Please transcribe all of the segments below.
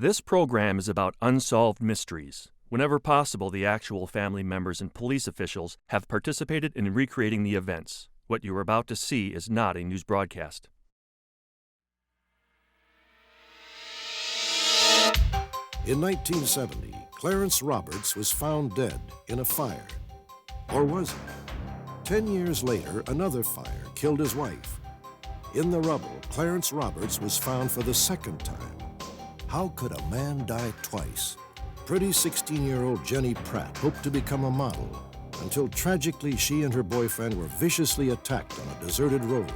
This program is about unsolved mysteries. Whenever possible, the actual family members and police officials have participated in recreating the events. What you are about to see is not a news broadcast. In 1970, Clarence Roberts was found dead in a fire. Or was he? 10 years later, another fire killed his wife. In the rubble, Clarence Roberts was found for the second time. How could a man die twice? Pretty 16-year-old Jenny Pratt hoped to become a model until tragically she and her boyfriend were viciously attacked on a deserted road.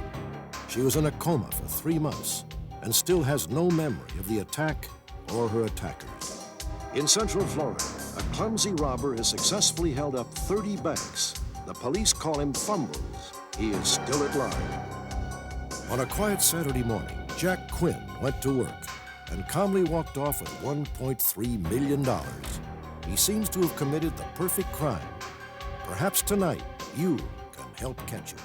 She was in a coma for 3 months and still has no memory of the attack or her attackers. In Central Florida, a clumsy robber has successfully held up 30 banks. The police call him Fumbles. He is still at large. On a quiet Saturday morning, Jack Quinn went to work and calmly walked off with $1.3 million. He seems to have committed the perfect crime. Perhaps tonight, you can help catch him.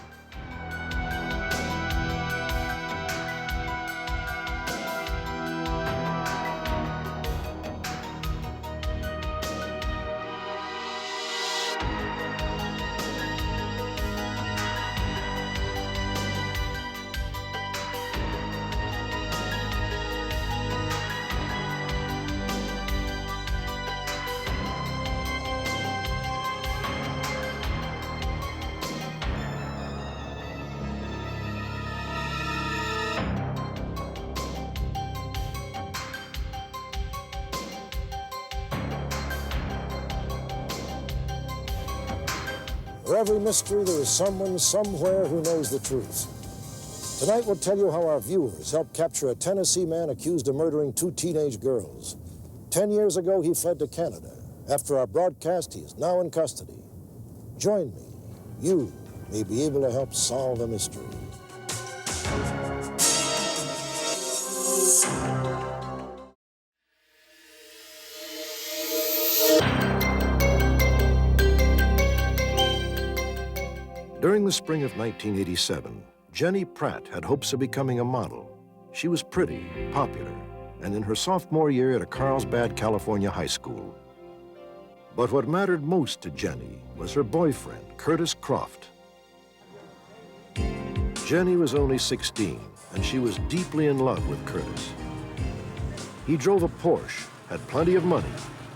For every mystery, there is someone somewhere who knows the truth. Tonight, we'll tell you how our viewers helped capture a Tennessee man accused of murdering 2 teenage girls. 10 years ago, he fled to Canada. After our broadcast, he is now in custody. Join me. You may be able to help solve the mystery. During the spring of 1987, Jenny Pratt had hopes of becoming a model. She was pretty, popular, and in her sophomore year at a Carlsbad, California high school. But what mattered most to Jenny was her boyfriend, Curtis Croft. Jenny was only 16, and she was deeply in love with Curtis. He drove a Porsche, had plenty of money,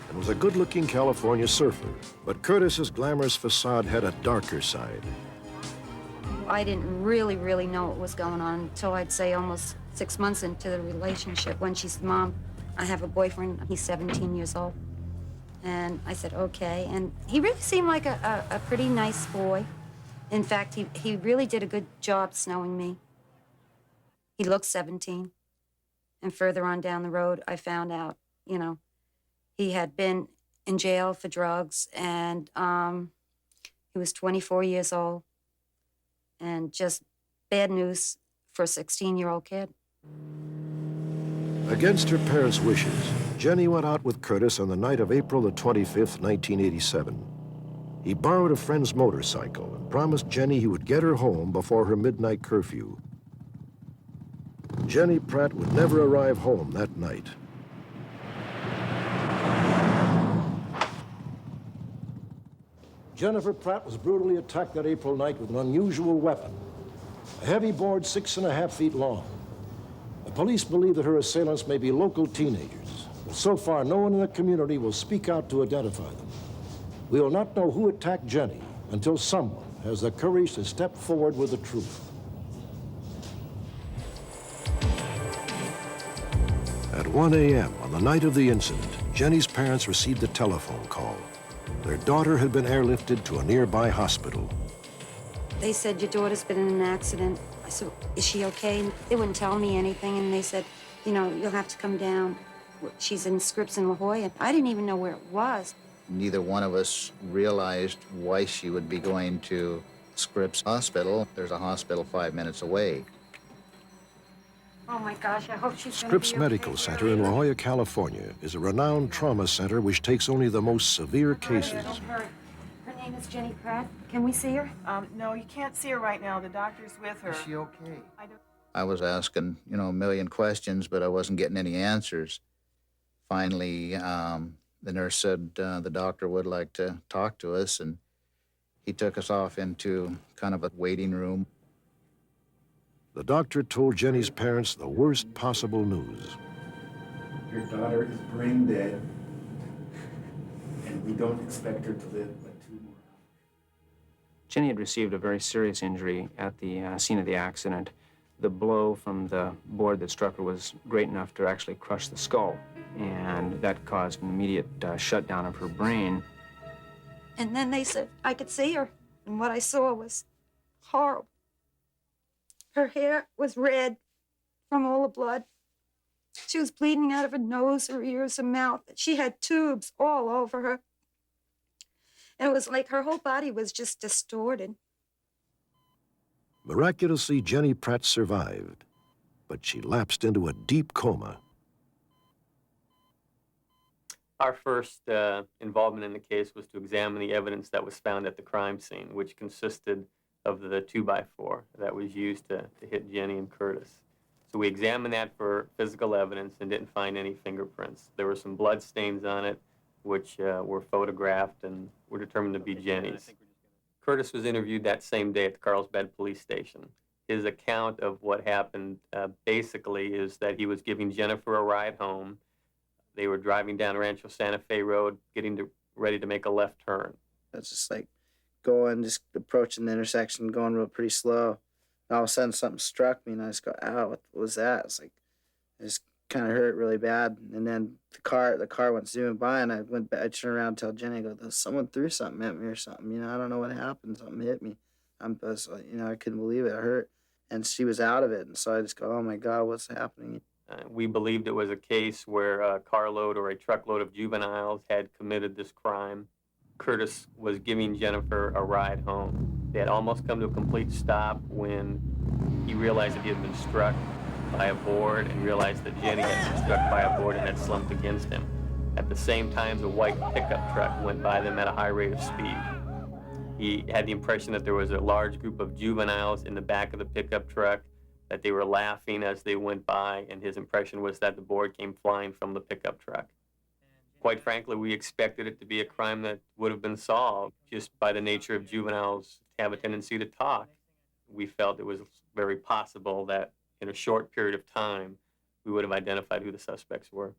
and was a good-looking California surfer. But Curtis's glamorous facade had a darker side. I didn't really know what was going on until I'd say almost 6 months into the relationship when she said, "Mom, I have a boyfriend, he's 17 years old." And I said, okay. And he really seemed like a pretty nice boy. In fact, he really did a good job snowing me. He looked 17. And further on down the road, I found out, he had been in jail for drugs, and he was 24 years old. And just bad news for a 16-year-old kid. Against her parents' wishes, Jenny went out with Curtis on the night of April the 25th, 1987. He borrowed a friend's motorcycle and promised Jenny he would get her home before her midnight curfew. Jenny Pratt would never arrive home that night. Jennifer Pratt was brutally attacked that April night with an unusual weapon, a heavy board 6.5 feet long. The police believe that her assailants may be local teenagers, but so far no one in the community will speak out to identify them. We will not know who attacked Jenny until someone has the courage to step forward with the truth. At 1 a.m. on the night of the incident, Jenny's parents received a telephone call. Their daughter had been airlifted to a nearby hospital. They said, "Your daughter's been in an accident." I said, "Is she okay?" And they wouldn't tell me anything, and they said, "You'll have to come down. She's in Scripps in La Jolla." I didn't even know where it was. Neither one of us realized why she would be going to Scripps Hospital. There's a hospital 5 minutes away. Oh my gosh, I hope she's Scripps Medical Center in La Jolla, California is a renowned trauma center which takes only the most severe cases. Her name is Jenny Pratt. Can we see her? No, you can't see her right now. The doctor's with her. Is she okay? I was asking, a million questions, but I wasn't getting any answers. Finally, the nurse said the doctor would like to talk to us, and he took us off into kind of a waiting room. The doctor told Jenny's parents the worst possible news. Your daughter is brain dead, and we don't expect her to live but 2 more hours. Jenny had received a very serious injury at the scene of the accident. The blow from the board that struck her was great enough to actually crush the skull, and that caused an immediate shutdown of her brain. And then they said I could see her, and what I saw was horrible. Her hair was red from all the blood. She was bleeding out of her nose, her ears, her mouth. She had tubes all over her. And it was like her whole body was just distorted. Miraculously, Jenny Pratt survived, but she lapsed into a deep coma. Our first involvement in the case was to examine the evidence that was found at the crime scene, which consisted of the 2x4 that was used to hit Jenny and Curtis. So we examined that for physical evidence and didn't find any fingerprints. There were some blood stains on it, which were photographed and were determined to be Jenny's. Curtis was interviewed that same day at the Carlsbad police station. His account of what happened basically is that he was giving Jennifer a ride home. They were driving down Rancho Santa Fe Road, ready to make a left turn. It's just like just approaching the intersection, going real pretty slow. And all of a sudden something struck me and I just go, ow, what was that? It's like, it just kind of hurt really bad. And then the car went zooming by and I turned around and tell Jenny, I go, someone threw something at me or something. You know, I don't know what happened. Something hit me. I couldn't believe it. It hurt. And she was out of it. And so I just go, oh my God, what's happening? We believed it was a case where a carload or a truckload of juveniles had committed this crime. Curtis was giving Jennifer a ride home. They had almost come to a complete stop when he realized that he had been struck by a board and realized that Jenny had been struck by a board and had slumped against him. At the same time, the white pickup truck went by them at a high rate of speed. He had the impression that there was a large group of juveniles in the back of the pickup truck, that they were laughing as they went by, and his impression was that the board came flying from the pickup truck. Quite frankly, we expected it to be a crime that would have been solved just by the nature of juveniles have a tendency to talk. We felt it was very possible that in a short period of time, we would have identified who the suspects were.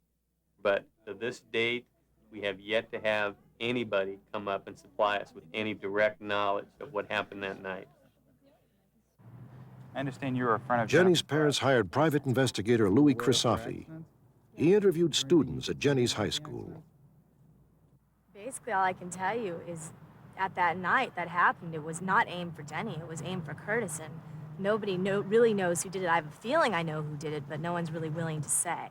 But to this date, we have yet to have anybody come up and supply us with any direct knowledge of what happened that night. I understand you were a friend of Jenny's parents hired private investigator Louis Crisofi. He interviewed students at Jenny's high school. Basically, all I can tell you is at that night that happened, it was not aimed for Jenny, it was aimed for Curtis, and nobody really knows who did it. I have a feeling I know who did it, but no one's really willing to say.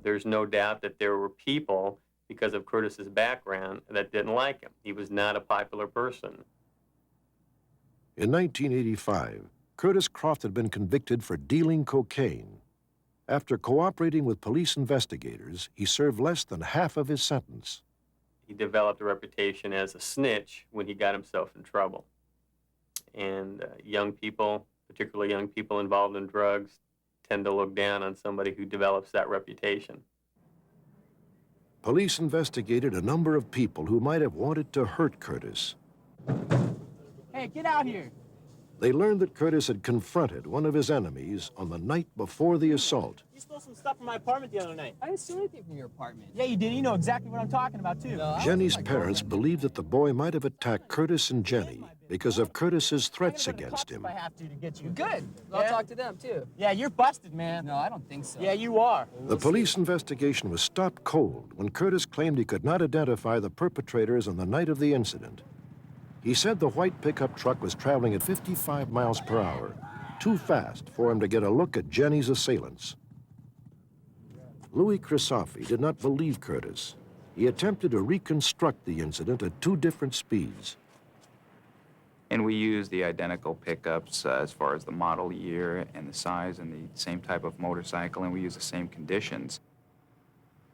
There's no doubt that there were people, because of Curtis's background, that didn't like him. He was not a popular person. In 1985, Curtis Croft had been convicted for dealing cocaine. After cooperating with police investigators, he served less than half of his sentence. He developed a reputation as a snitch when he got himself in trouble. And young people, particularly young people involved in drugs, tend to look down on somebody who develops that reputation. Police investigated a number of people who might have wanted to hurt Curtis. Hey, get out here! They learned that Curtis had confronted one of his enemies on the night before the assault. You stole some stuff from my apartment the other night. I didn't steal anything from your apartment. Yeah, you did. You know exactly what I'm talking about, too. No, Jenny's parents believed that the boy might have attacked Curtis and Jenny because of Curtis's threats against him. If I have to get you. Good. I'll talk to them, too. Yeah, you're busted, man. No, I don't think so. Yeah, you are. The police investigation was stopped cold when Curtis claimed he could not identify the perpetrators on the night of the incident. He said the white pickup truck was traveling at 55 miles per hour, too fast for him to get a look at Jenny's assailants. Louis Crisofi did not believe Curtis. He attempted to reconstruct the incident at two different speeds. And we used the identical pickups as far as the model year and the size and the same type of motorcycle, and we used the same conditions.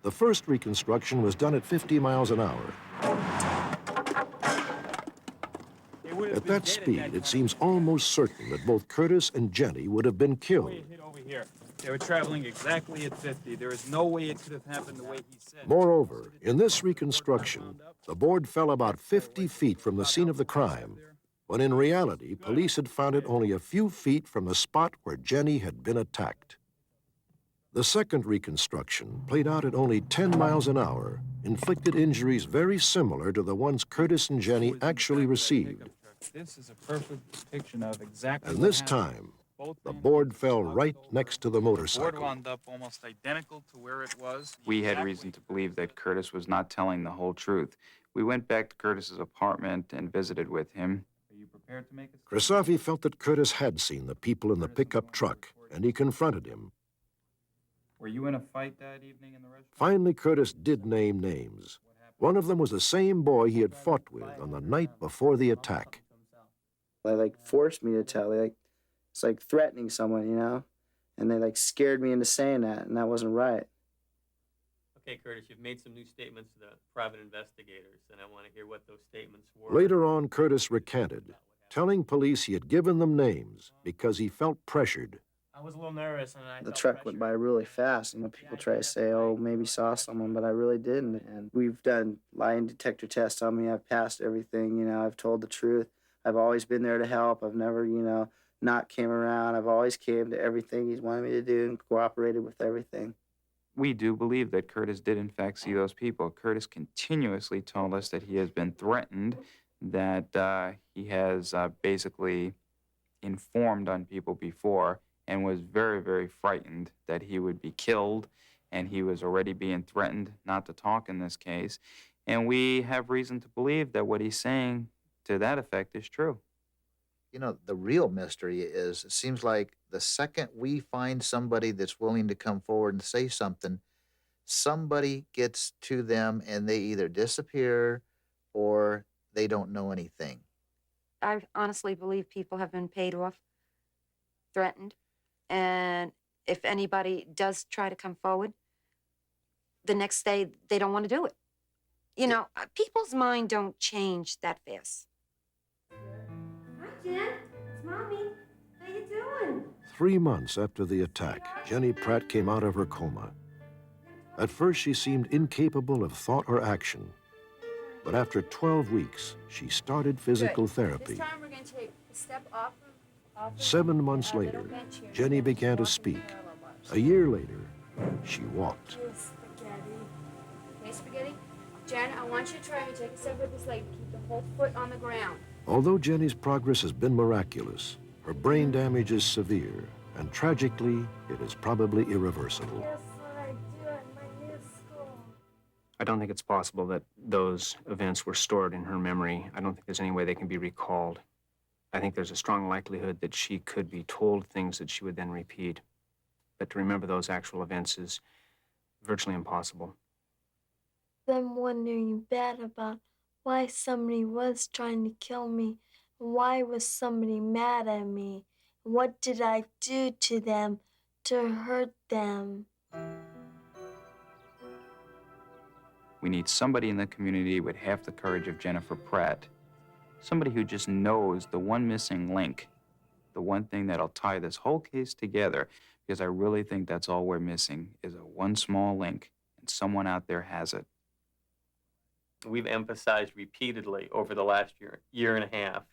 The first reconstruction was done at 50 miles an hour. At that speed, it seems almost certain that both Curtis and Jenny would have been killed. They were traveling exactly at 50. There is no way it could have happened the way he said. Moreover, in this reconstruction, the board fell about 50 feet from the scene of the crime, when in reality, police had found it only a few feet from the spot where Jenny had been attacked. The second reconstruction, played out at only 10 miles an hour, inflicted injuries very similar to the ones Curtis and Jenny actually received. This is a perfect depiction of exactly And what this happened. time, the board fell right next to the The board motorcycle. wound up almost identical to where it was. We had reason to believe that Curtis was not telling the whole truth. We went back to Curtis's apartment and visited with him. Are you prepared to make a Krisafi felt that Curtis had seen the people in the pickup truck, and he confronted him. Were you in a fight that evening in the restaurant? Finally, Curtis did name names. One of them was the same boy he had fought with on the night before the attack. They forced me to tell. It's like threatening someone, you know? And they scared me into saying that, and that wasn't right. Okay, Curtis, you've made some new statements to the private investigators, and I want to hear what those statements were. Later on, Curtis recanted, telling police he had given them names because he felt pressured. I was a little nervous, and The truck went by really fast. People try to say, oh, maybe saw someone, but I really didn't. And we've done lying detector tests on me. I've passed everything, I've told the truth. I've always been there to help. I've never, not came around. I've always came to everything he's wanted me to do and cooperated with everything. We do believe that Curtis did, in fact, see those people. Curtis continuously told us that he has been threatened, that he has basically informed on people before and was very, very frightened that he would be killed, and he was already being threatened not to talk in this case. And we have reason to believe that what he's saying to that effect is true. The real mystery is, it seems like the second we find somebody that's willing to come forward and say something, somebody gets to them and they either disappear or they don't know anything. I honestly believe people have been paid off, threatened, and if anybody does try to come forward, the next day they don't want to do it. People's mind don't change that fast. Hi, Jen. It's Mommy. How you doing? 3 months after the attack, Jenny Pratt came out of her coma. At first, she seemed incapable of thought or action. But after 12 weeks, she started physical therapy. This time we're going to take a step off of 7 months later, Jenny began to speak. A year later, she walked. Hey, spaghetti. Jen, I want you to try to take a step with this leg. Keep the whole foot on the ground. Although Jenny's progress has been miraculous, her brain damage is severe, and tragically, it is probably irreversible. Guess what I do at my new school? I don't think it's possible that those events were stored in her memory. I don't think there's any way they can be recalled. I think there's a strong likelihood that she could be told things that she would then repeat. But to remember those actual events is virtually impossible. I'm wondering bad about why somebody was trying to kill me. Why was somebody mad at me? What did I do to them to hurt them? We need somebody in the community with half the courage of Jennifer Pratt. Somebody who just knows the one missing link, the one thing that'll tie this whole case together, because I really think that's all we're missing, is a one small link, and someone out there has it. We've emphasized repeatedly over the last year and a half,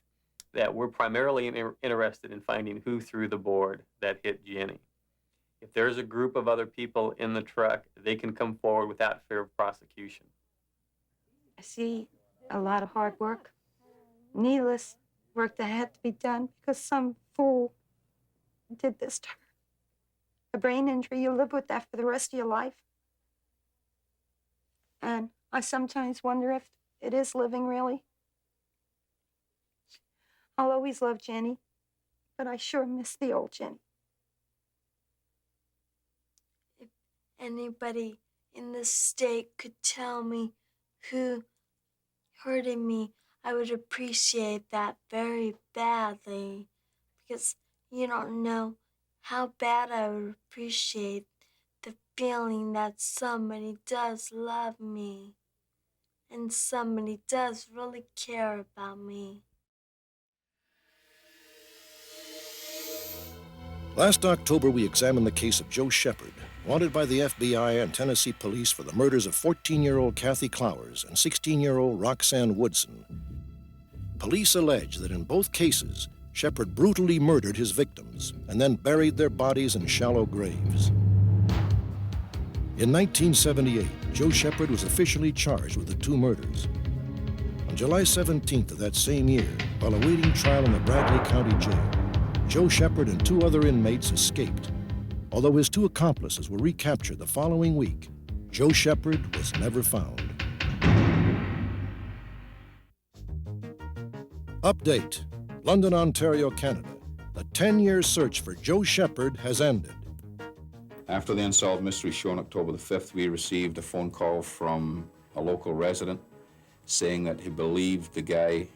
that we're primarily interested in finding who threw the board that hit Jenny. If there's a group of other people in the truck, they can come forward without fear of prosecution. I see a lot of hard work, needless work that had to be done because some fool did this to her. A brain injury, you live with that for the rest of your life. And I sometimes wonder if it is living, really. I'll always love Jenny, but I sure miss the old Jenny. If anybody in the state could tell me who hurted me, I would appreciate that very badly, because you don't know how bad I would appreciate the feeling that somebody does love me and somebody does really care about me. Last October, we examined the case of Joe Shepard, wanted by the FBI and Tennessee police for the murders of 14-year-old Kathy Clowers and 16-year-old Roxanne Woodson. Police allege that in both cases, Shepard brutally murdered his victims and then buried their bodies in shallow graves. In 1978, Joe Shepard was officially charged with the two murders. On July 17th of that same year, while awaiting trial in the Bradley County Jail, Joe Shepard and two other inmates escaped. Although his two accomplices were recaptured the following week, Joe Shepard was never found. Update. London, Ontario, Canada. The 10-year search for Joe Shepard has ended. After the Unsolved Mystery show on October the 5th, we received a phone call from a local resident saying that he believed the guy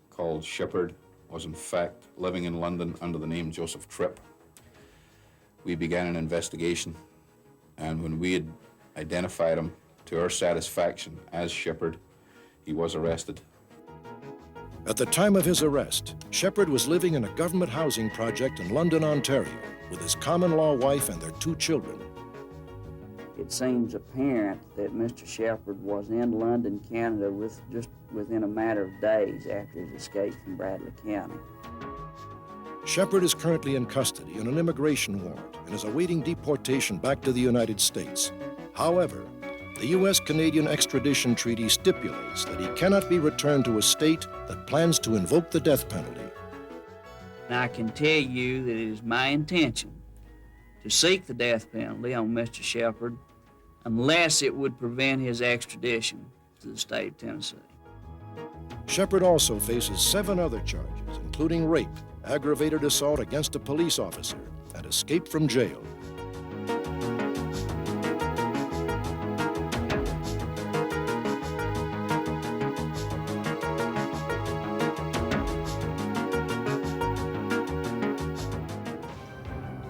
called Shepard was in fact living in London under the name Joseph Tripp. We began an investigation, and when we had identified him to our satisfaction as Shepard, he was arrested. At the time of his arrest, Shepard was living in a government housing project in London, Ontario, with his common-law wife and their two children. It seems apparent that Mr. Shepard was in London, Canada, within a matter of days after his escape from Bradley County. Shepard is currently in custody on an immigration warrant and is awaiting deportation back to the United States. However, the U.S.-Canadian extradition treaty stipulates that he cannot be returned to a state that plans to invoke the death penalty. And I can tell you that it is my intention to seek the death penalty on Mr. Shepard unless it would prevent his extradition to the state of Tennessee. Shepard also faces 7 other charges, including rape, aggravated assault against a police officer, and escape from jail.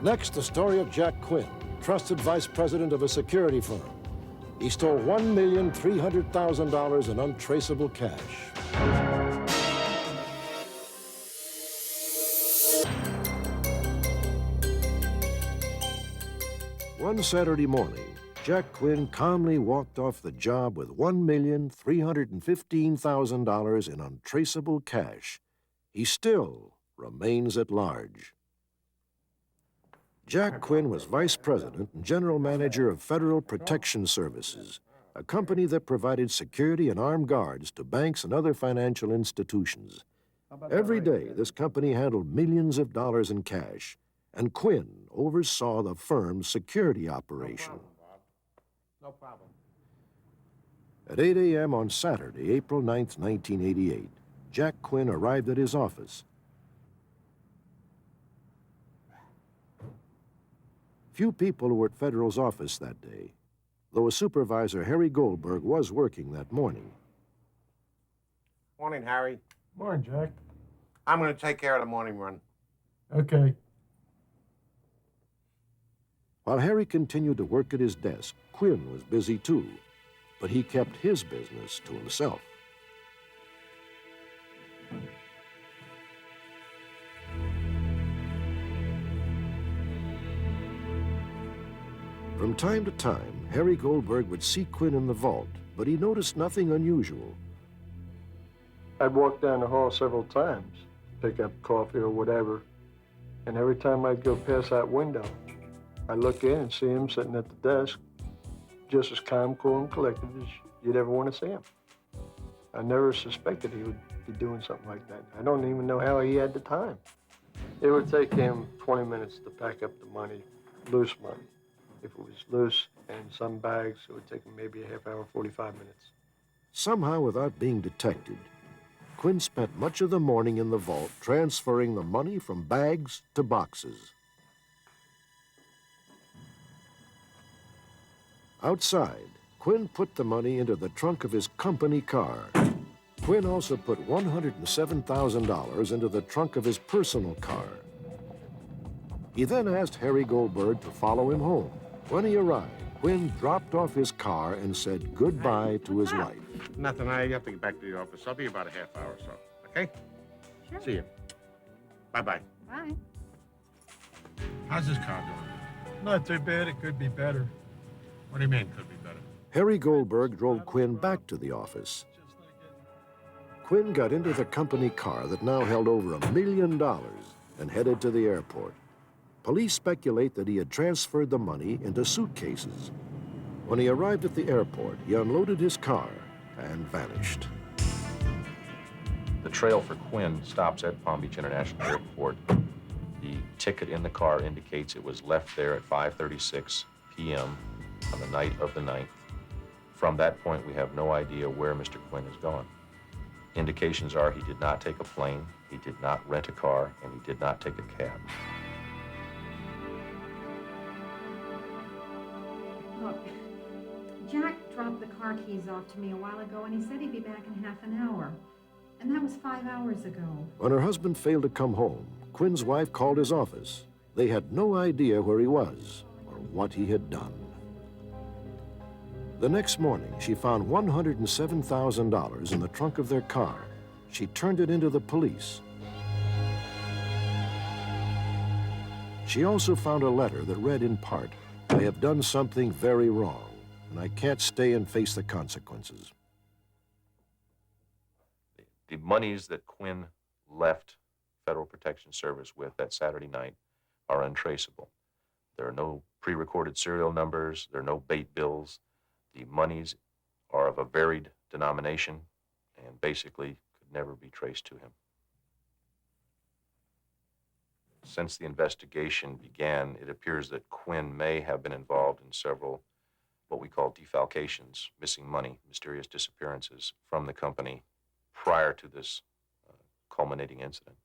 Next, the story of Jack Quinn, trusted vice president of a security firm. He stole $1,300,000 in untraceable cash. One Saturday morning, Jack Quinn calmly walked off the job with $1,315,000 in untraceable cash. He still remains at large. Jack Quinn was vice president and general manager of Federal Protection Services, a company that provided security and armed guards to banks and other financial institutions. Every day, this company handled millions of dollars in cash, and Quinn oversaw the firm's security operation. No problem. At 8 a.m. on Saturday, April 9th, 1988, Jack Quinn arrived at his office. Few people were at Federal's office that day, though a supervisor, Harry Goldberg, was working that morning. Morning, Harry. Morning, Jack. I'm going to take care of the morning run. Okay. While Harry continued to work at his desk, Quinn was busy too, but he kept his business to himself. From time to time, Harry Goldberg would see Quinn in the vault, but he noticed nothing unusual. I'd walk down the hall several times, pick up coffee or whatever, and every time I'd go past that window, I'd look in and see him sitting at the desk, just as calm, cool, and collected as you'd ever want to see him. I never suspected he would be doing something like that. I don't even know how he had the time. It would take him 20 minutes to pack up the money, loose money. If it was loose and some bags, it would take him maybe a half hour, 45 minutes. Somehow, without being detected, Quinn spent much of the morning in the vault transferring the money from bags to boxes. Outside, Quinn put the money into the trunk of his company car. Quinn also put $107,000 into the trunk of his personal car. He then asked Harry Goldberg to follow him home. When he arrived, Quinn dropped off his car and said goodbye to his wife. Nothing. I have to get back to the office. I'll be about a half hour or so. Okay? Sure. See you. Bye-bye. Bye. How's this car doing? Not too bad. It could be better. What do you mean, could be better? Harry Goldberg drove Quinn back to the office. Quinn got into the company car that now held over $1 million and headed to the airport. Police speculate that he had transferred the money into suitcases. When he arrived at the airport, he unloaded his car and vanished. The trail for Quinn stops at Palm Beach International Airport. The ticket in the car indicates it was left there at 5:36 p.m. on the night of the 9th. From that point, we have no idea where Mr. Quinn has gone. Indications are he did not take a plane, he did not rent a car, and he did not take a cab. Look, Jack dropped the car keys off to me a while ago, and he said he'd be back in half an hour. And that was 5 hours ago. When her husband failed to come home, Quinn's wife called his office. They had no idea where he was or what he had done. The next morning, she found $107,000 in the trunk of their car. She turned it into the police. She also found a letter that read in part, "I have done something very wrong, and I can't stay and face the consequences." The monies that Quinn left Federal Protection Service with that Saturday night are untraceable. There are no pre-recorded serial numbers, there are no bait bills. The monies are of a varied denomination and basically could never be traced to him. Since the investigation began, it appears that Quinn may have been involved in several what we call defalcations, missing money, mysterious disappearances from the company prior to this culminating incident.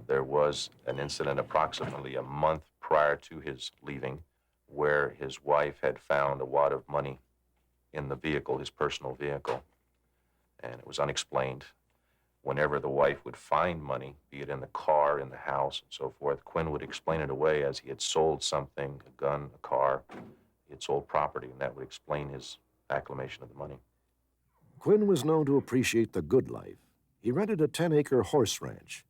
There was an incident approximately a month prior to his leaving where his wife had found a wad of money in the vehicle, his personal vehicle, and it was unexplained. Whenever the wife would find money, be it in the car, in the house, and so forth, Quinn would explain it away as he had sold something, a gun, a car, he had sold property, and that would explain his acclamation of the money. Quinn was known to appreciate the good life. He rented a 10-acre horse ranch.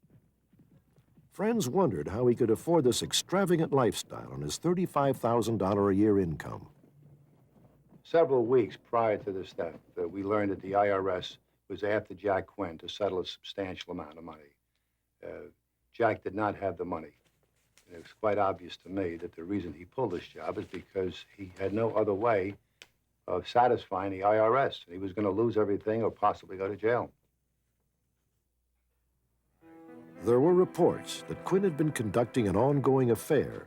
Friends wondered how he could afford this extravagant lifestyle on his $35,000 a year income. Several weeks prior to this theft, we learned that the IRS was after Jack Quinn to settle a substantial amount of money. Jack did not have the money. And it was quite obvious to me that the reason he pulled this job is because he had no other way of satisfying the IRS. He was going to lose everything or possibly go to jail. There were reports that Quinn had been conducting an ongoing affair.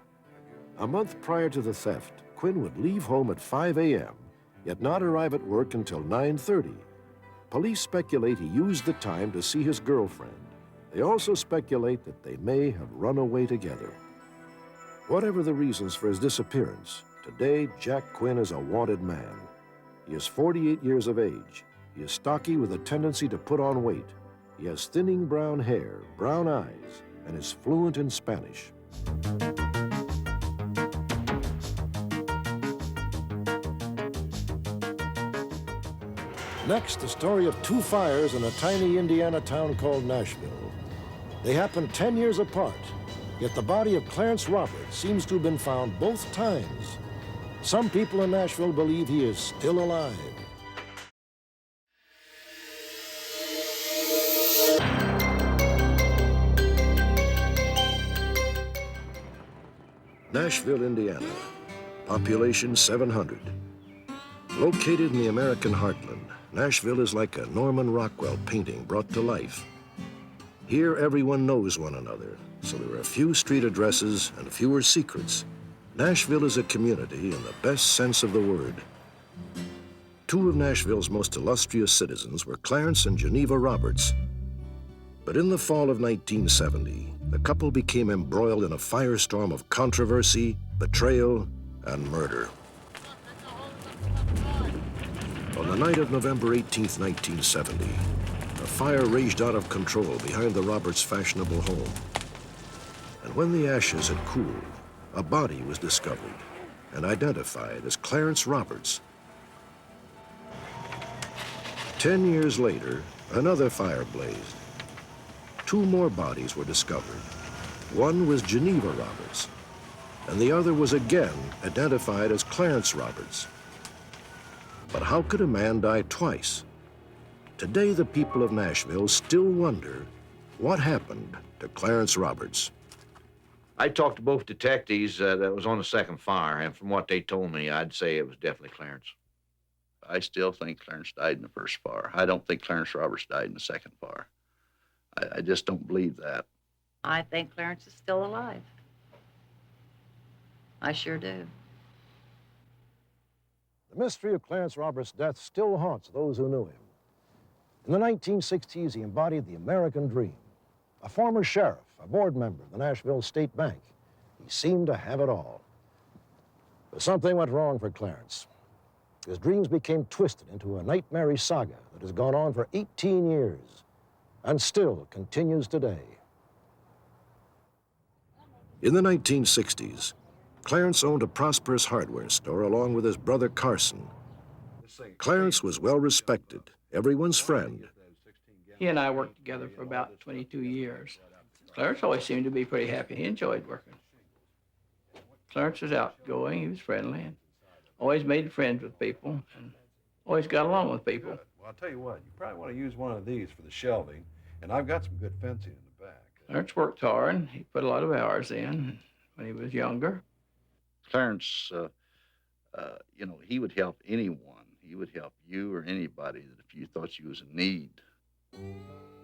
A month prior to the theft, Quinn would leave home at 5 a.m., yet not arrive at work until 9:30. Police speculate he used the time to see his girlfriend. They also speculate that they may have run away together. Whatever the reasons for his disappearance, today Jack Quinn is a wanted man. He is 48 years of age. He is stocky with a tendency to put on weight. He has thinning brown hair, brown eyes, and is fluent in Spanish. Next, the story of two fires in a tiny Indiana town called Nashville. They happened 10 years apart, yet the body of Clarence Roberts seems to have been found both times. Some people in Nashville believe he is still alive. Nashville, Indiana, population 700. Located in the American heartland, Nashville is like a Norman Rockwell painting brought to life. Here, everyone knows one another, so there are few street addresses and fewer secrets. Nashville is a community in the best sense of the word. Two of Nashville's most illustrious citizens were Clarence and Geneva Roberts. But in the fall of 1970, the couple became embroiled in a firestorm of controversy, betrayal, and murder. On the night of November 18th, 1970, a fire raged out of control behind the Roberts' fashionable home. And when the ashes had cooled, a body was discovered and identified as Clarence Roberts. 10 years later, another fire blazed. Two more bodies were discovered. One was Geneva Roberts, and the other was again identified as Clarence Roberts. But how could a man die twice? Today, the people of Nashville still wonder what happened to Clarence Roberts. I talked to both detectives that was on the second fire, and from what they told me, I'd say it was definitely Clarence. I still think Clarence died in the first fire. I don't think Clarence Roberts died in the second fire. I just don't believe that. I think Clarence is still alive. I sure do. The mystery of Clarence Roberts' death still haunts those who knew him. In the 1960s, he embodied the American dream. A former sheriff, a board member of the Nashville State Bank, he seemed to have it all. But something went wrong for Clarence. His dreams became twisted into a nightmare saga that has gone on for 18 years and still continues today. In the 1960s, Clarence owned a prosperous hardware store along with his brother Carson. Clarence was well respected, everyone's friend. He and I worked together for about 22 years. Clarence always seemed to be pretty happy. He enjoyed working. Clarence was outgoing, he was friendly, and always made friends with people, and always got along with people. Good. Well, I'll tell you what, you probably want to use one of these for the shelving, and I've got some good fencing in the back. Clarence worked hard, and he put a lot of hours in when he was younger. Clarence, he would help anyone. He would help you or anybody that if you thought you was in need.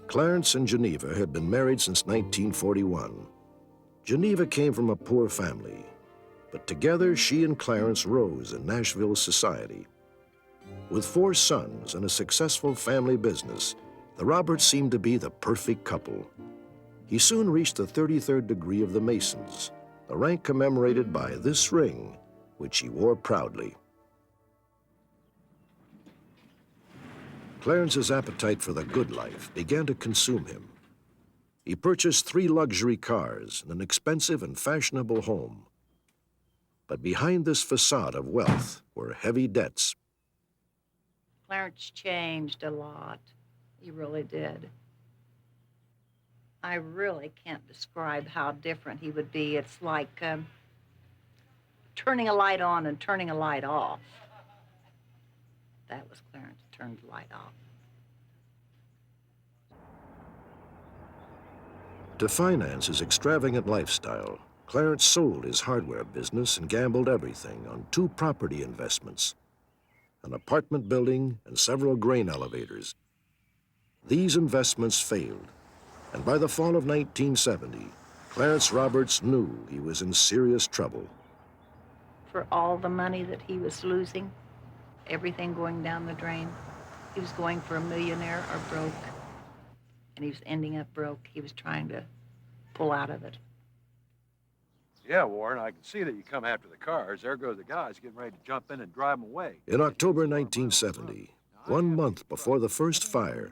Clarence and Geneva had been married since 1941. Geneva came from a poor family, but together she and Clarence rose in Nashville society. With 4 sons and a successful family business, the Roberts seemed to be the perfect couple. He soon reached the 33rd degree of the Masons, the rank commemorated by this ring, which he wore proudly. Clarence's appetite for the good life began to consume him. He purchased 3 luxury cars and an expensive and fashionable home. But behind this facade of wealth were heavy debts. Clarence changed a lot. He really did. I really can't describe how different he would be. It's like turning a light on and turning a light off. That was Clarence, turned the light off. To finance his extravagant lifestyle, Clarence sold his hardware business and gambled everything on 2 property investments, an apartment building and several grain elevators. These investments failed, and by the fall of 1970, Clarence Roberts knew he was in serious trouble. For all the money that he was losing, everything going down the drain, he was going for a millionaire or broke, and he was ending up broke. He was trying to pull out of it. Yeah, Warren, I can see that you come after the cars. There go the guys getting ready to jump in and drive them away. In October 1970, 1 month before the first fire,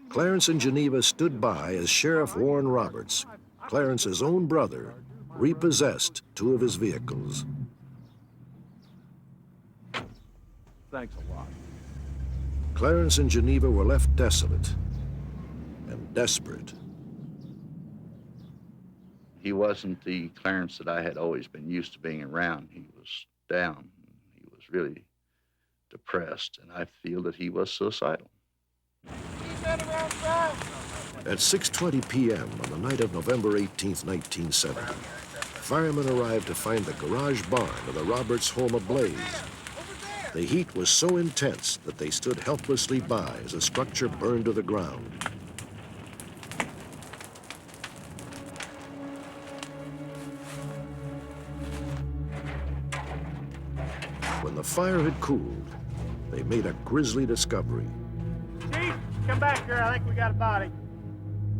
Clarence and Geneva stood by as Sheriff Warren Roberts, Clarence's own brother, repossessed 2 of his vehicles. Thanks a lot. Clarence and Geneva were left desolate and desperate. He wasn't the Clarence that I had always been used to being around. He was down. He was really depressed, and I feel that he was suicidal. At 6:20 p.m. on the night of November 18th, 1970, firemen arrived to find the garage barn of the Roberts home ablaze. The heat was so intense that they stood helplessly by as the structure burned to the ground. When the fire had cooled, they made a grisly discovery. Chief, come back here. I think we got a body.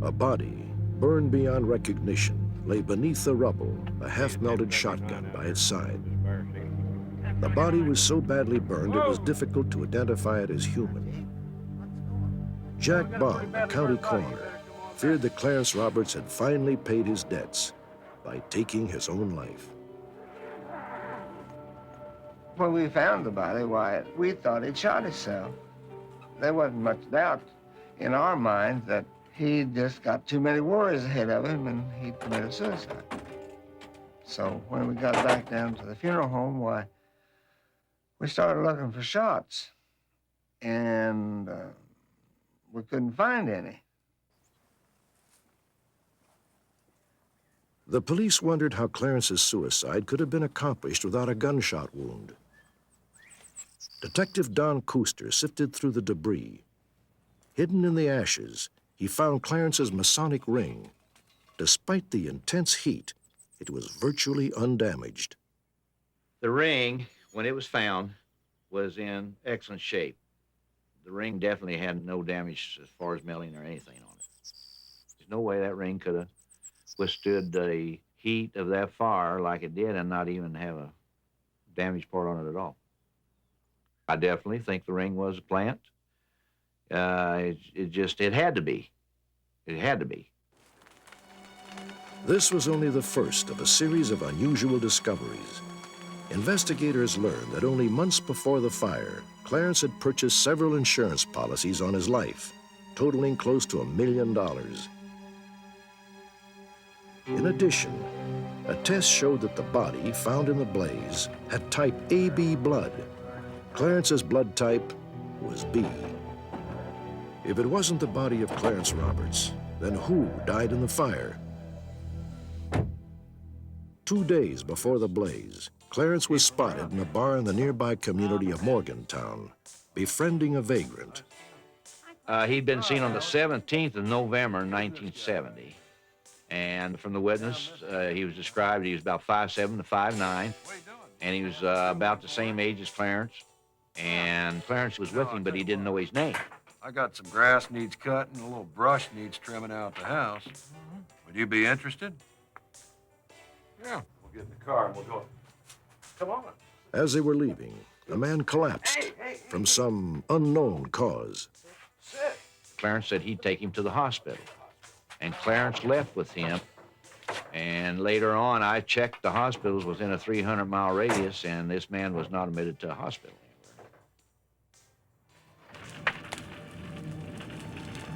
A body, burned beyond recognition, lay beneath the rubble, a half-melted shotgun by its side. The body was so badly burned it was difficult to identify it as human. Jack Bond, the county coroner, feared that Clarence Roberts had finally paid his debts by taking his own life. When we found the body, why, we thought he'd shot himself. There wasn't much doubt in our minds that he just got too many worries ahead of him and he committed suicide. So when we got back down to the funeral home, why, we started looking for shots. And we couldn't find any. The police wondered how Clarence's suicide could have been accomplished without a gunshot wound. Detective Don Cooster sifted through the debris. Hidden in the ashes, he found Clarence's Masonic ring. Despite the intense heat, it was virtually undamaged. The ring, when it was found, was in excellent shape. The ring definitely had no damage as far as melting or anything on it. There's no way that ring could have withstood the heat of that fire like it did and not even have a damaged part on it at all. I definitely think the ring was a plant. It had to be. It had to be. This was only the first of a series of unusual discoveries. Investigators learned that only months before the fire, Clarence had purchased several insurance policies on his life, totaling close to $1 million. In addition, a test showed that the body found in the blaze had type AB blood. Clarence's blood type was B. If it wasn't the body of Clarence Roberts, then who died in the fire? 2 days before the blaze, Clarence was spotted in a bar in the nearby community of Morgantown, befriending a vagrant. He'd been seen on the 17th of November, 1970. And from the witness, he was described, he was about 5'7" to 5'9", and he was about the same age as Clarence. And Clarence was with him, but he didn't know his name. I got some grass needs cutting, a little brush needs trimming out the house. Would you be interested? Yeah, we'll get in the car and we'll go. Come on. As they were leaving, a man collapsed from some unknown cause. Clarence said he'd take him to the hospital. And Clarence left with him. And later on, I checked the hospitals within a 300-mile radius, and this man was not admitted to a hospital.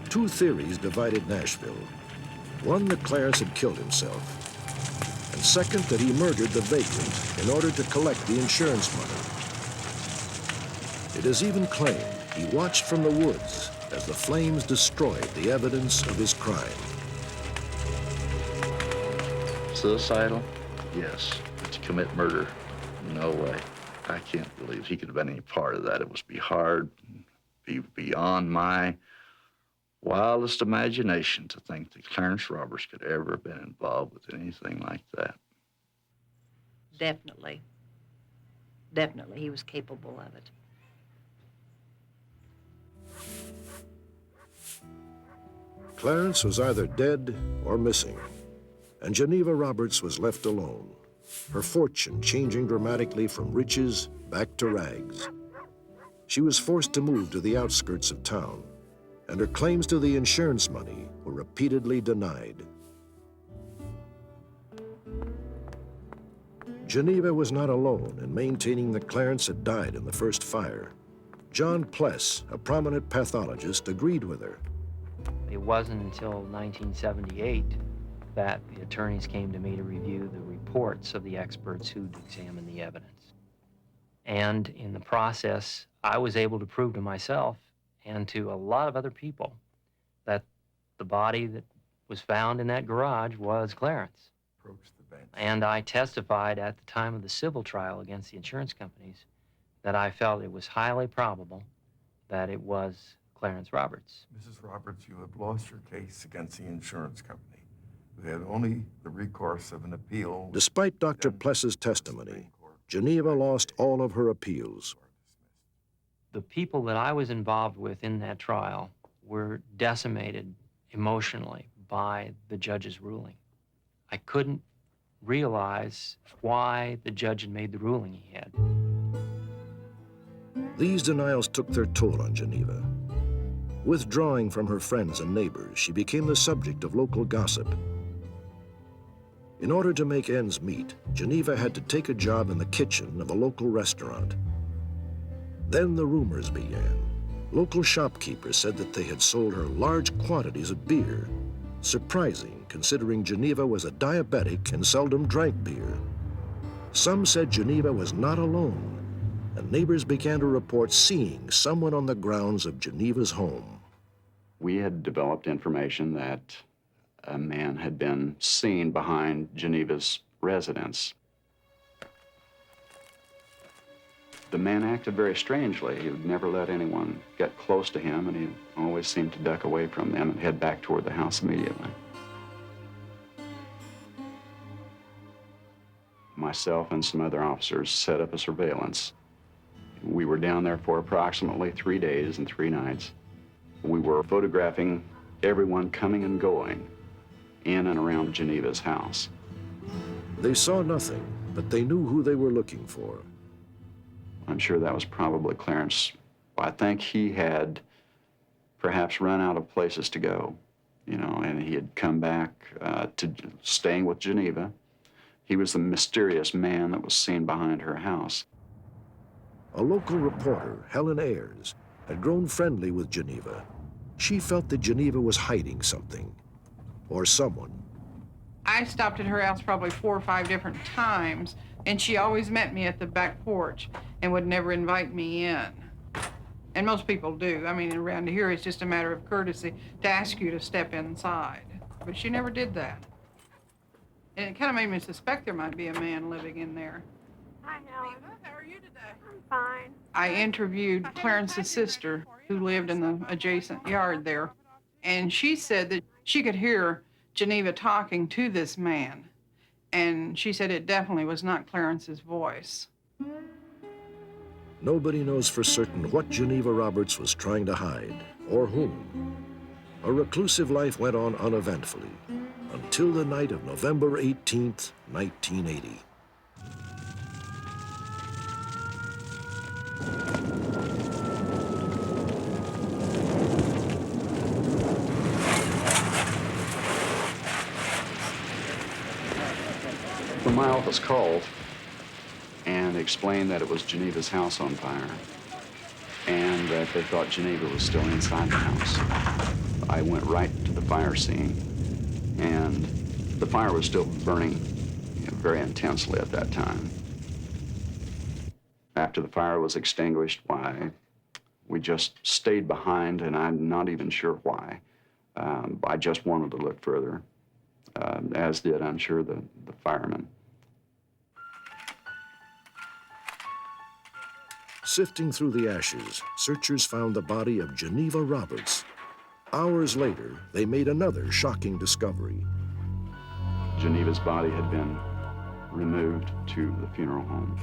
Two theories divided Nashville. One, that Clarence had killed himself. And second, that he murdered the vagrant in order to collect the insurance money. It is even claimed he watched from the woods as the flames destroyed the evidence of his crime. Suicidal? Yes. But to commit murder? No way. I can't believe he could have been any part of that. It must be hard, be beyond my wildest imagination to think that Clarence Roberts could ever have been involved with anything like that. Definitely. Definitely, he was capable of it. Clarence was either dead or missing, and Geneva Roberts was left alone, her fortune changing dramatically from riches back to rags. She was forced to move to the outskirts of town, and her claims to the insurance money were repeatedly denied. Geneva was not alone in maintaining that Clarence had died in the first fire. John Pless, a prominent pathologist, agreed with her. It wasn't until 1978 that the attorneys came to me to review the reports of the experts who'd examined the evidence. And in the process, I was able to prove to myself and to a lot of other people that the body that was found in that garage was Clarence. And I testified at the time of the civil trial against the insurance companies that I felt it was highly probable that it was Clarence Roberts. Mrs. Roberts, you have lost your case against the insurance company. We had only the recourse of an appeal. Despite Dr. Pless's testimony, Geneva lost all of her appeals. The people that I was involved with in that trial were decimated emotionally by the judge's ruling. I couldn't realize why the judge had made the ruling he had. These denials took their toll on Geneva. Withdrawing from her friends and neighbors, she became the subject of local gossip. In order to make ends meet, Geneva had to take a job in the kitchen of a local restaurant. Then the rumors began. Local shopkeepers said that they had sold her large quantities of beer. Surprising, considering Geneva was a diabetic and seldom drank beer. Some said Geneva was not alone, and neighbors began to report seeing someone on the grounds of Geneva's home. We had developed information that a man had been seen behind Geneva's residence. The man acted very strangely. He would never let anyone get close to him, and he always seemed to duck away from them and head back toward the house immediately. Myself and some other officers set up a surveillance. We were down there for approximately 3 days and 3 nights. We were photographing everyone coming and going in and around Geneva's house. They saw nothing, but they knew who they were looking for. I'm sure that was probably Clarence. I think he had perhaps run out of places to go, you know, and he had come back to staying with Geneva. He was the mysterious man that was seen behind her house. A local reporter, Helen Ayers, had grown friendly with Geneva. She felt that Geneva was hiding something, or someone. I stopped at her house probably 4 or 5 different times, and she always met me at the back porch and would never invite me in. And most people do. I mean, around here, it's just a matter of courtesy to ask you to step inside. But she never did that. And it kind of made me suspect there might be a man living in there. Hi, Helen. How are you today? I'm fine. I interviewed Clarence's sister, who lived in the adjacent yard there, and she said that she could hear Geneva talking to this man, and she said it definitely was not Clarence's voice. Nobody knows for certain what Geneva Roberts was trying to hide, or whom. A reclusive life went on uneventfully, until the night of November 18th, 1980. When my office called and explained that it was Geneva's house on fire and that they thought Geneva was still inside the house, I went right to the fire scene, and the fire was still burning very intensely at that time. After the fire was extinguished, why, we just stayed behind, and I'm not even sure why. I just wanted to look further, as did, I'm sure, the firemen. Sifting through the ashes, searchers found the body of Geneva Roberts. Hours later, they made another shocking discovery. Geneva's body had been removed to the funeral home,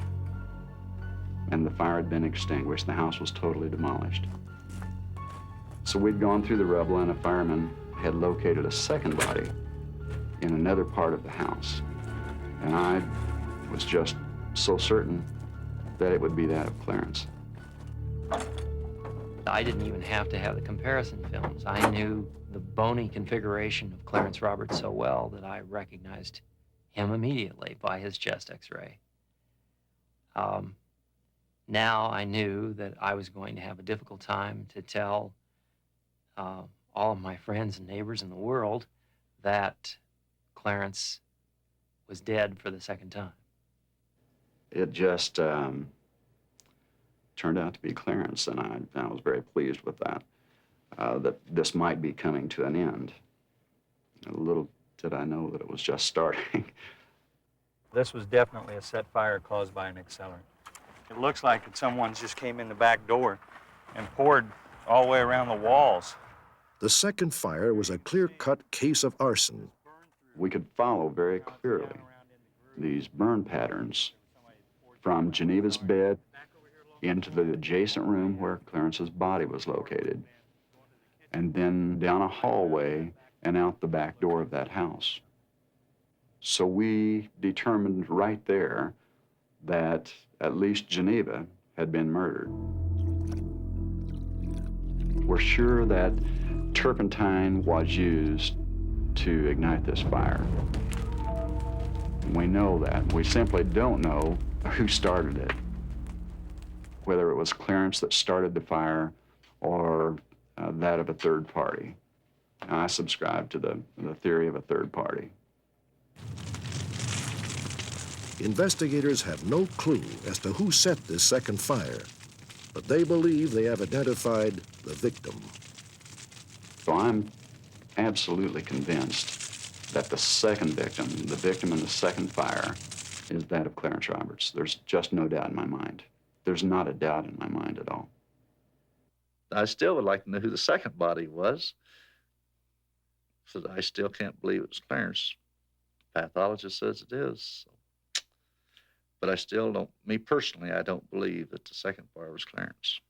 and the fire had been extinguished. The house was totally demolished. So we'd gone through the rubble, and a fireman had located a second body in another part of the house. And I was just so certain that it would be that of Clarence. I didn't even have to have the comparison films. I knew the bony configuration of Clarence Roberts so well that I recognized him immediately by his chest x-ray. Now I knew that I was going to have a difficult time to tell all of my friends and neighbors in the world that Clarence was dead for the second time. It just turned out to be Clarence, and I was very pleased with that, that this might be coming to an end. Little did I know that it was just starting. This was definitely a set fire caused by an accelerant. It looks like that someone just came in the back door and poured all the way around the walls. The second fire was a clear-cut case of arson. We could follow very clearly these burn patterns from Geneva's bed into the adjacent room where Clarence's body was located, and then down a hallway and out the back door of that house. So we determined right there that at least Geneva had been murdered. We're sure that turpentine was used to ignite this fire. We know that. We simply don't know who started it, whether it was Clarence that started the fire or that of a third party. I subscribe to the theory of a third party. Investigators have no clue as to who set this second fire, but they believe they have identified the victim. So I'm absolutely convinced that the second victim, the victim in the second fire, is that of Clarence Roberts. There's just no doubt in my mind. There's not a doubt in my mind at all. I still would like to know who the second body was. So I still can't believe it was Clarence. Pathologist says it is. But I still don't, me personally, I don't believe that the second fire was Clarence.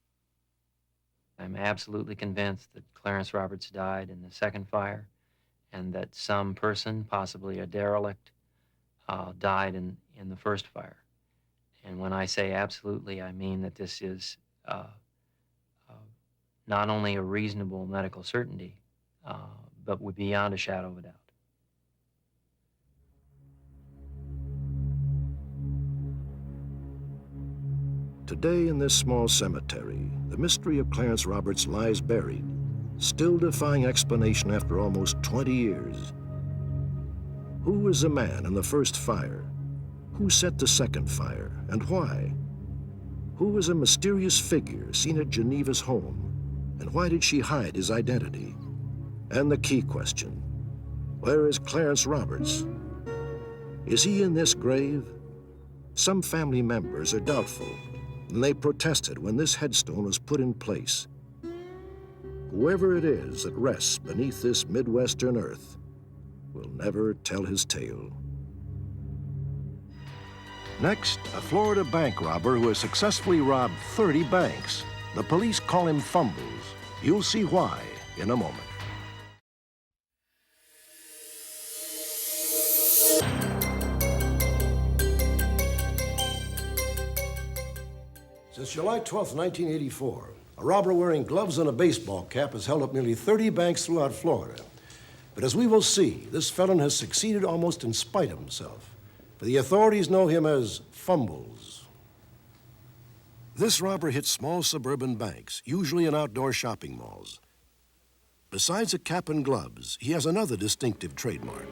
I'm absolutely convinced that Clarence Roberts died in the second fire and that some person, possibly a derelict, died in the first fire. And when I say absolutely, I mean that this is not only a reasonable medical certainty, but would be beyond a shadow of a doubt. Today in this small cemetery, the mystery of Clarence Roberts lies buried, still defying explanation after almost 20 years. Who was the man in the first fire? Who set the second fire, and why? Who was a mysterious figure seen at Geneva's home, and why did she hide his identity? And the key question, where is Clarence Roberts? Is he in this grave? Some family members are doubtful, and they protested when this headstone was put in place. Whoever it is that rests beneath this Midwestern earth will never tell his tale. Next, a Florida bank robber who has successfully robbed 30 banks. The police call him Fumbles. You'll see why in a moment. Since July 12, 1984, a robber wearing gloves and a baseball cap has held up nearly 30 banks throughout Florida. But as we will see, this felon has succeeded almost in spite of himself. For the authorities know him as Fumbles. This robber hits small suburban banks, usually in outdoor shopping malls. Besides a cap and gloves, he has another distinctive trademark.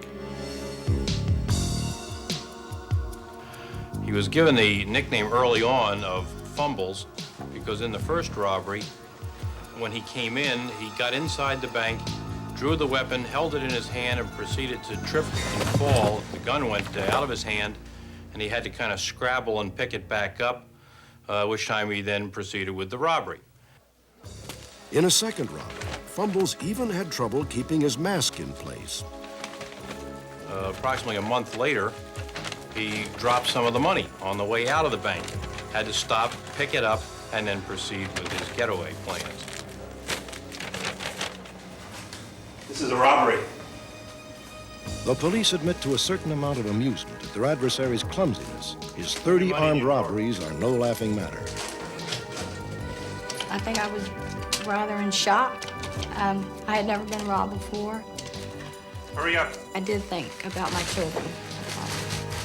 He was given the nickname early on of Fumbles because in the first robbery, when he came in, he got inside the bank, drew the weapon, held it in his hand, and proceeded to trip and fall. The gun went out of his hand, and he had to kind of scrabble and pick it back up, which time he then proceeded with the robbery. In a second robbery, Fumbles even had trouble keeping his mask in place. Approximately a month later, he dropped some of the money on the way out of the bank. Had to stop, pick it up, and then proceed with his getaway plans. This is a robbery. The police admit to a certain amount of amusement at their adversary's clumsiness. His 30 armed robberies are no laughing matter. I think I was rather in shock. I had never been robbed before. Hurry up. I did think about my children.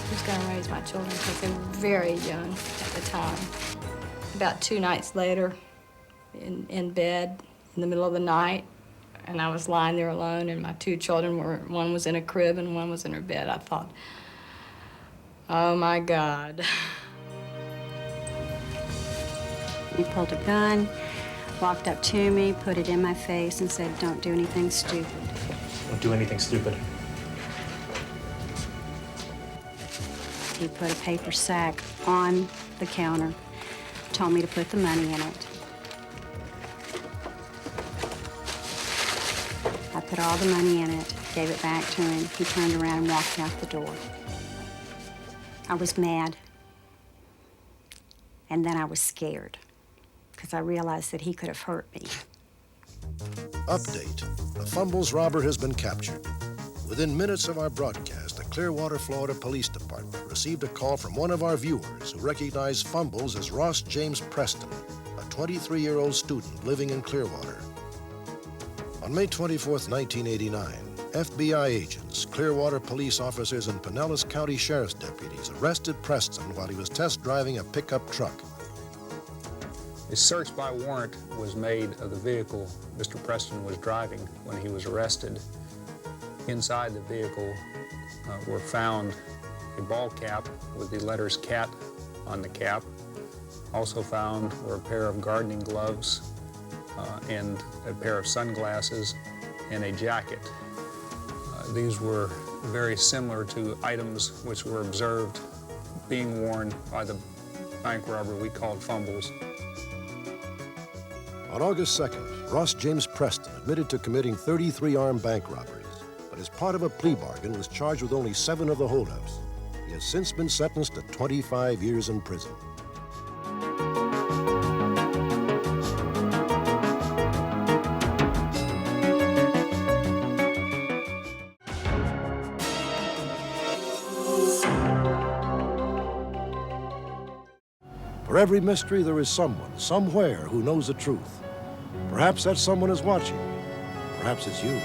Who's going to raise my children because they were very young at the time. About 2 nights later, in bed in the middle of the night, and I was lying there alone, and my 2 children one was in a crib and one was in her bed. I thought, oh my God. He pulled a gun, walked up to me, put it in my face, and said, "Don't do anything stupid." Don't do anything stupid. He put a paper sack on the counter, told me to put the money in it. I put all the money in it, gave it back to him. He turned around and walked out the door. I was mad. And then I was scared because I realized that he could have hurt me. Update. The Fumbles robber has been captured. Within minutes of our broadcast, the Clearwater, Florida Police Department received a call from one of our viewers who recognized Fumbles as Ross James Preston, a 23-year-old student living in Clearwater. On May 24th, 1989, FBI agents, Clearwater police officers, and Pinellas County Sheriff's deputies arrested Preston while he was test driving a pickup truck. A search by warrant was made of the vehicle Mr. Preston was driving when he was arrested. Inside the vehicle were found a ball cap with the letters CAT on the cap. Also found were a pair of gardening gloves and a pair of sunglasses and a jacket. These were very similar to items which were observed being worn by the bank robber we called Fumbles. On August 2nd, Ross James Preston admitted to committing 33 armed bank robberies, but as part of a plea bargain was charged with only 7 of the holdups. He has since been sentenced to 25 years in prison. For every mystery, there is someone, somewhere, who knows the truth. Perhaps that someone is watching. Perhaps it's you.